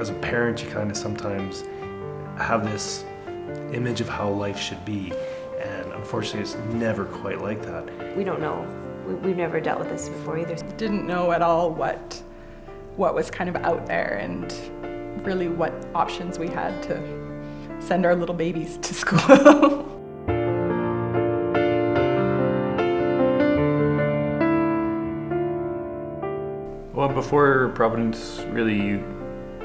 as a parent, you kind of sometimes have this image of how life should be, and unfortunately it's never quite like that. We don't know. We've never dealt with this before either. Didn't know at all what was kind of out there and really what options we had to send our little babies to school. Well, before Providence, really,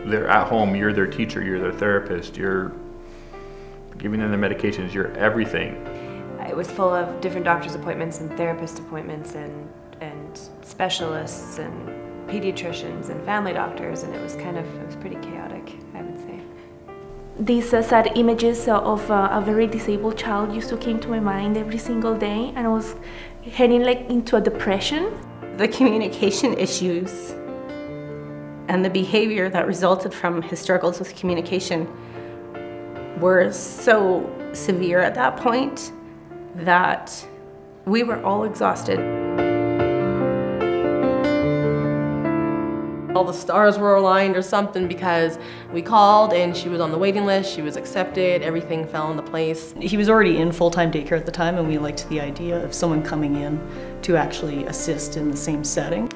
they're at home, you're their teacher, you're their therapist, you're giving them the medications, you're everything. It was full of different doctor's appointments and therapist appointments and specialists and pediatricians and family doctors, and it was pretty chaotic, I would say. These sad images of a very disabled child used to come to my mind every single day, and I was heading into a depression. The communication issues and the behavior that resulted from his struggles with communication were so severe at that point that we were all exhausted. All the stars were aligned or something, because we called and she was on the waiting list, she was accepted, everything fell into place. He was already in full-time daycare at the time, and we liked the idea of someone coming in to actually assist in the same setting.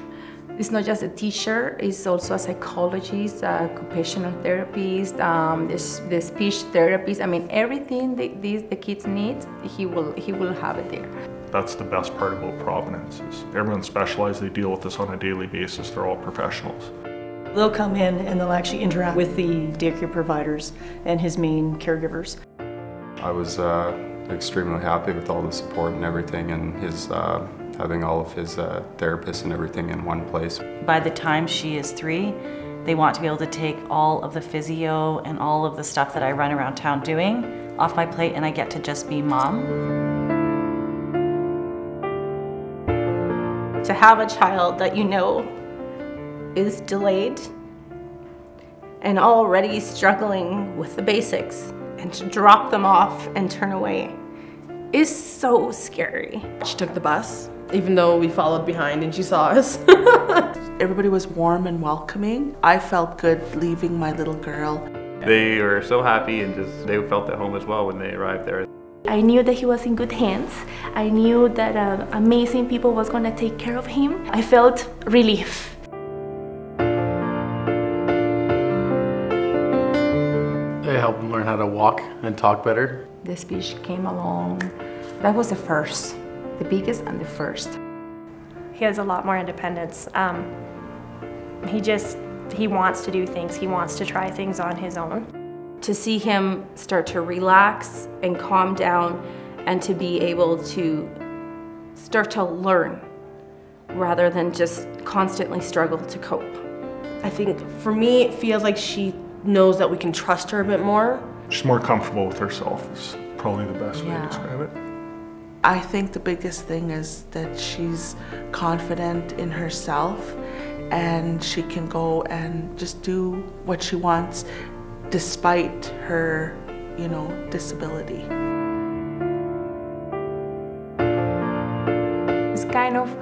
It's not just a teacher, it's also a psychologist, occupational therapist, the speech therapist. I mean, everything the kids need, he will have it there. That's the best part about Providence, is everyone's specialized, they deal with this on a daily basis, they're all professionals. They'll come in and they'll actually interact with the daycare providers and his main caregivers. I was extremely happy with all the support and everything, and his having all of his therapists and everything in one place. By the time she is 3, they want to be able to take all of the physio and all of the stuff that I run around town doing off my plate, and I get to just be mom. To have a child that you know is delayed and already struggling with the basics, and to drop them off and turn away is so scary. She took the bus, even though we followed behind and she saw us. Everybody was warm and welcoming. I felt good leaving my little girl. They were so happy, and they felt at home as well when they arrived there. I knew that he was in good hands. I knew that amazing people was going to take care of him. I felt relief. They helped him learn how to walk and talk better. The speech came along. That was the first, the biggest and the first. He has a lot more independence. He wants to do things. He wants to try things on his own. To see him start to relax and calm down, and to be able to start to learn rather than just constantly struggle to cope. I think for me it feels like she knows that we can trust her a bit more. She's more comfortable with herself is probably the best way to describe it. I think the biggest thing is that she's confident in herself, and she can go and just do what she wants despite her, disability. It's kind of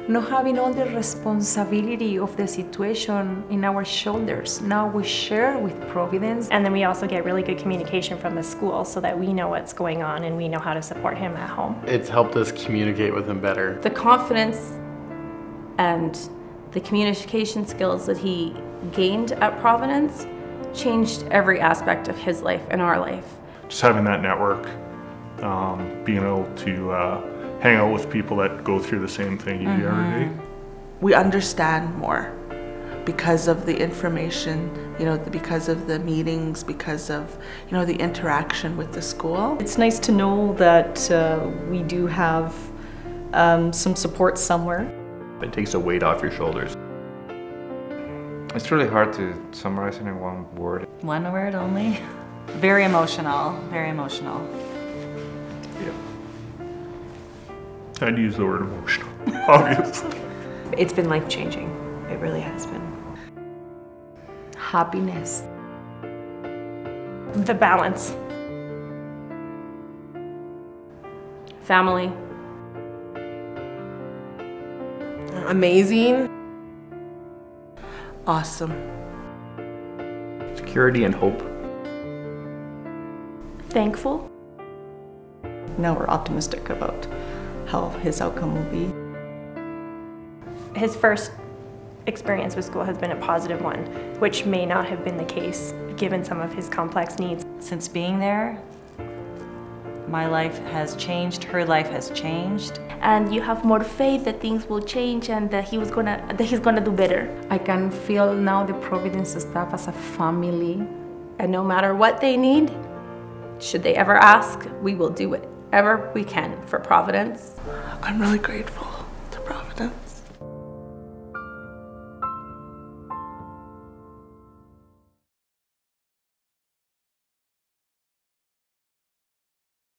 not having all the responsibility of the situation in our shoulders. Now we share with Providence. And then we also get really good communication from the school so that we know what's going on and we know how to support him at home. It's helped us communicate with him better. The confidence and the communication skills that he gained at Providence changed every aspect of his life and our life. Just having that network, being able to hang out with people that go through the same thing you do every day. We understand more because of the information, because of the meetings, because of, the interaction with the school. It's nice to know that we do have some support somewhere. It takes the weight off your shoulders. It's really hard to summarize it in one word. One word only? Very emotional, very emotional. Yeah. I'd use the word emotional, obviously. It's been life-changing. It really has been. Happiness. The balance. Family. Amazing. Awesome. security and hope? Thankful. Now we're optimistic about how his outcome will be. His first experience with school has been a positive one, which may not have been the case given some of his complex needs. Since being there, my life has changed, her life has changed. And you have more faith that things will change and that he's gonna do better. I can feel now the Providence staff as a family. And no matter what they need, should they ever ask, we will do whatever we can for Providence. I'm really grateful to Providence.